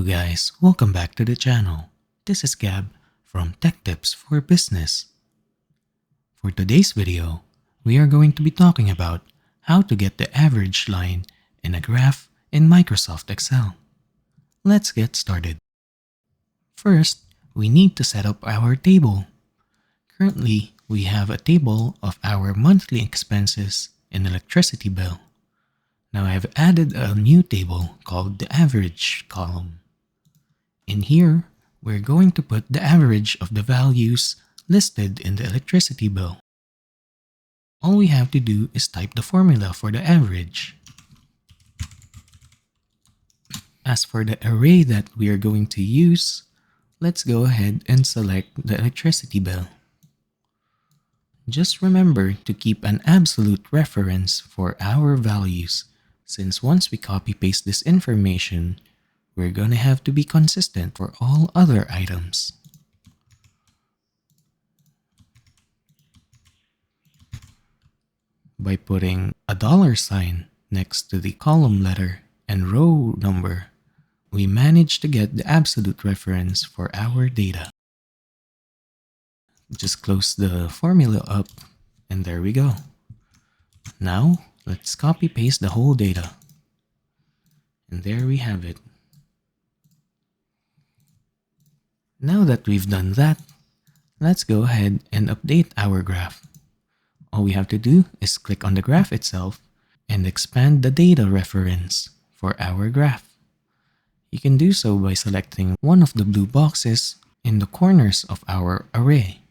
Hello guys, welcome back to the channel. This is Gab from Tech Tips for Business. For today's video, we are going to be talking about how to get the average line in a graph in Microsoft Excel. Let's get started. First, we need to set up our table. Currently, we have a table of our monthly expenses and electricity bill. Now I have added a new table called the average column. In here, we're going to put the average of the values listed in the electricity bill. All we have to do is type the formula for the average. As for the array that we are going to use, let's go ahead and select the electricity bill. Just remember to keep an absolute reference for our values, since once we copy-paste this information, we're gonna have to be consistent for all other items. By putting a $sign next to the column letter and row number, we managed to get the absolute reference for our data. Just close the formula up, and there we go. Now, let's copy-paste the whole data. And there we have it. Now that we've done that, let's go ahead and update our graph. All we have to do is click on the graph itself and expand the data reference for our graph. You can do so by selecting one of the blue boxes in the corners of our array.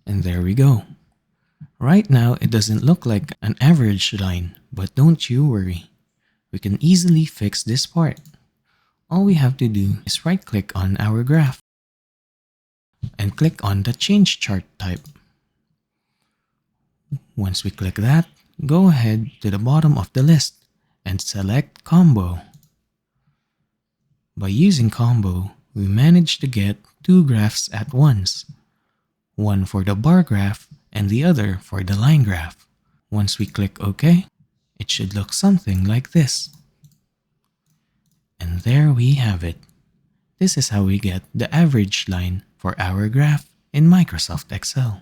And there we go. Right now, it doesn't look like an average line, but don't you worry. We can easily fix this part. All we have to do is right-click on our graph and click on the Change Chart type. Once we click that, go ahead to the bottom of the list and select Combo. By using Combo, we managed to get two graphs at once. One for the bar graph and the other for the line graph. Once we click OK, it should look something like this. And there we have it. This is how we get the average line for our graph in Microsoft Excel.